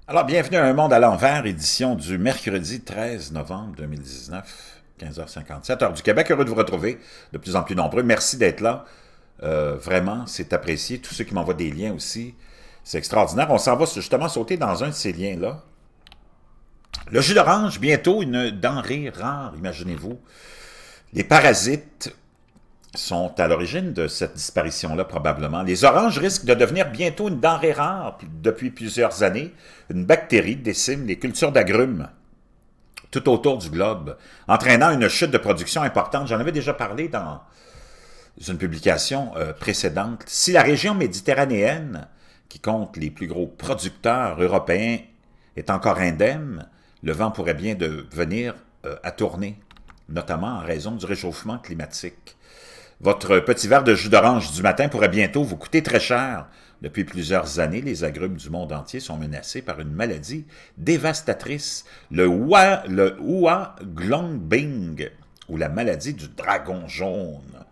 Alors, bienvenue à Un monde à l'envers, édition du mercredi 13 novembre 2019, 15h57, heure du Québec. Heureux de vous retrouver, de plus en plus nombreux. Merci d'être là. Vraiment, c'est apprécié. Tous ceux qui m'envoient des liens aussi, c'est extraordinaire. On s'en va justement sauter dans un de ces liens-là. Le jus d'orange, bientôt une denrée rare, imaginez-vous. Les parasites sont à l'origine de cette disparition-là, probablement. Les oranges risquent de devenir bientôt une denrée rare depuis plusieurs années. Une bactérie décime les cultures d'agrumes tout autour du globe, entraînant une chute de production importante. J'en avais déjà parlé dans une publication précédente. Si la région méditerranéenne, qui compte les plus gros producteurs européens, est encore indemne, le vent pourrait bien venir à tourner, notamment en raison du réchauffement climatique. Votre petit verre de jus d'orange du matin pourrait bientôt vous coûter très cher. Depuis plusieurs années, les agrumes du monde entier sont menacés par une maladie dévastatrice, le Hua Glongbing, ou la maladie du dragon jaune.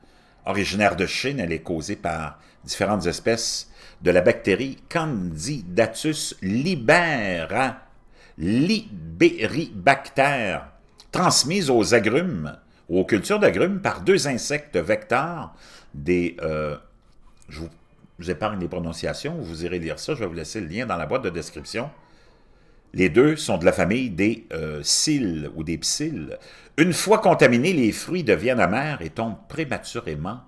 Originaire de Chine, elle est causée par différentes espèces de la bactérie Candidatus liberibacter, transmise aux agrumes, ou aux cultures d'agrumes par deux insectes vecteurs je vous épargne les prononciations, vous irez lire ça, je vais vous laisser le lien dans la boîte de description. Les deux sont de la famille des psylles ou des psylles. Une fois contaminés, les fruits deviennent amers et tombent prématurément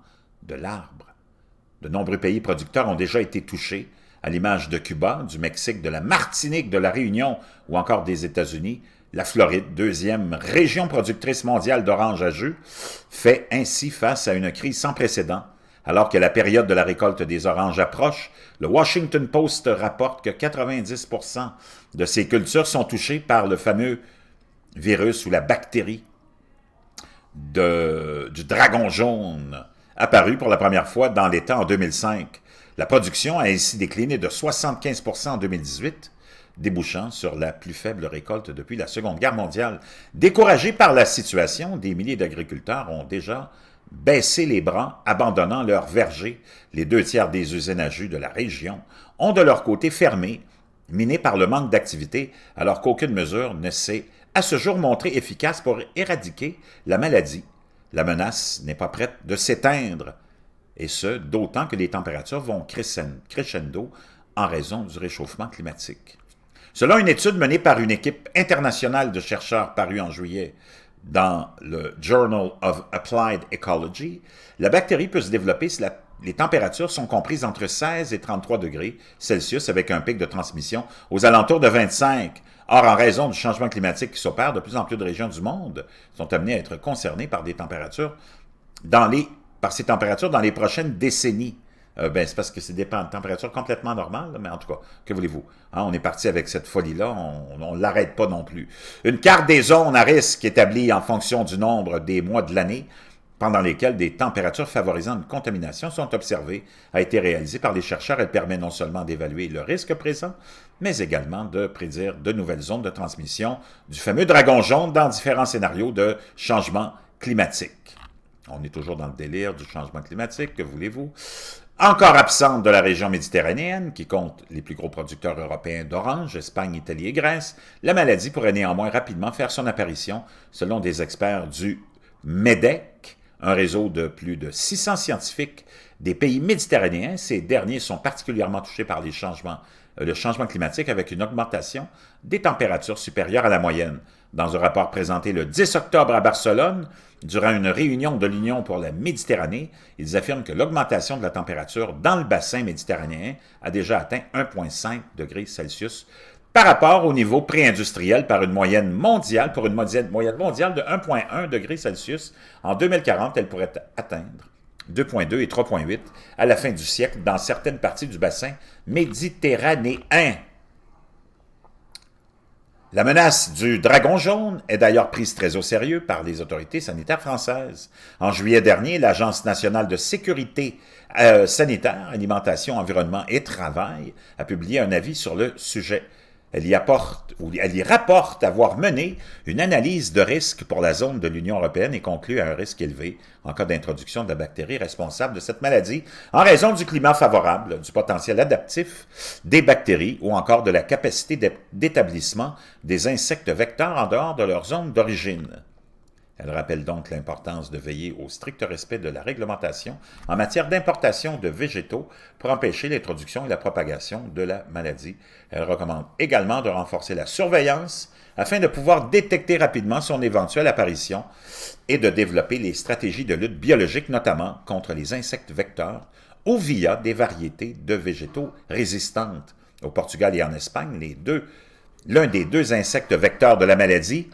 de l'arbre. De nombreux pays producteurs ont déjà été touchés, à l'image de Cuba, du Mexique, de la Martinique, de la Réunion ou encore des États-Unis. La Floride, deuxième région productrice mondiale d'oranges à jus, fait ainsi face à une crise sans précédent. Alors que la période de la récolte des oranges approche, le Washington Post rapporte que 90% de ces cultures sont touchées par le fameux virus ou la bactérie du dragon jaune, apparu pour la première fois dans l'État en 2005. La production a ainsi décliné de 75% en 2018, débouchant sur la plus faible récolte depuis la Seconde Guerre mondiale. Découragés par la situation, des milliers d'agriculteurs ont déjà baissé les bras, abandonnant leurs vergers. Les deux tiers des usines à jus de la région ont de leur côté fermé, minés par le manque d'activité, alors qu'aucune mesure ne s'est à ce jour montrée efficace pour éradiquer la maladie. La menace n'est pas prête de s'éteindre, et ce, d'autant que les températures vont crescendo en raison du réchauffement climatique. Selon une étude menée par une équipe internationale de chercheurs parue en juillet dans le Journal of Applied Ecology, la bactérie peut se développer si les températures sont comprises entre 16 et 33 degrés Celsius avec un pic de transmission aux alentours de 25. Or, en raison du changement climatique qui s'opère, de plus en plus de régions du monde sont amenées à être concernées par ces températures dans les prochaines décennies. C'est parce que c'est des températures complètement normales, mais en tout cas, que voulez-vous? Hein, on est parti avec cette folie-là, on ne l'arrête pas non plus. Une carte des zones à risque établie en fonction du nombre des mois de l'année pendant lesquels des températures favorisant une contamination sont observées a été réalisée par les chercheurs. Elle permet non seulement d'évaluer le risque présent, mais également de prédire de nouvelles zones de transmission du fameux dragon jaune dans différents scénarios de changement climatique. On est toujours dans le délire du changement climatique, que voulez-vous? Encore absente de la région méditerranéenne, qui compte les plus gros producteurs européens d'oranges, Espagne, Italie et Grèce, la maladie pourrait néanmoins rapidement faire son apparition, selon des experts du MEDEC, un réseau de plus de 600 scientifiques des pays méditerranéens. Ces derniers sont particulièrement touchés par le changement climatique avec une augmentation des températures supérieures à la moyenne. Dans un rapport présenté le 10 octobre à Barcelone, durant une réunion de l'Union pour la Méditerranée, ils affirment que l'augmentation de la température dans le bassin méditerranéen a déjà atteint 1,5 degrés Celsius par rapport au niveau pré-industriel pour une moyenne mondiale de 1,1 degré Celsius. En 2040, elle pourrait atteindre 2,2 et 3,8 à la fin du siècle dans certaines parties du bassin méditerranéen. La menace du dragon jaune est d'ailleurs prise très au sérieux par les autorités sanitaires françaises. En juillet dernier, l'Agence nationale de sécurité sanitaire, alimentation, environnement et travail a publié un avis sur le sujet. elle y rapporte avoir mené une analyse de risque pour la zone de l'Union européenne et conclut à un risque élevé en cas d'introduction de la bactérie responsable de cette maladie en raison du climat favorable, du potentiel adaptif des bactéries ou encore de la capacité d'établissement des insectes vecteurs en dehors de leur zone d'origine. Elle rappelle donc l'importance de veiller au strict respect de la réglementation en matière d'importation de végétaux pour empêcher l'introduction et la propagation de la maladie. Elle recommande également de renforcer la surveillance afin de pouvoir détecter rapidement son éventuelle apparition et de développer les stratégies de lutte biologique, notamment contre les insectes vecteurs ou via des variétés de végétaux résistantes. Au Portugal et en Espagne, l'un des deux insectes vecteurs de la maladie,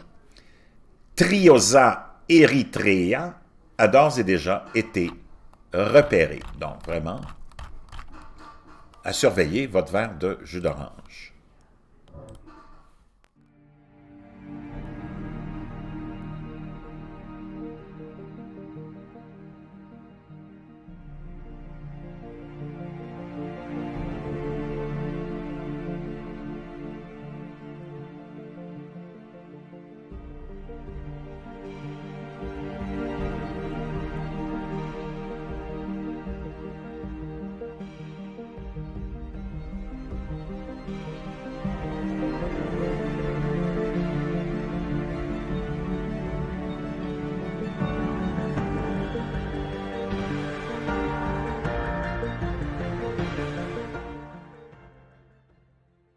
Triosa erythrea, a d'ores et déjà été repéré. Donc, vraiment, à surveiller votre verre de jus d'orange.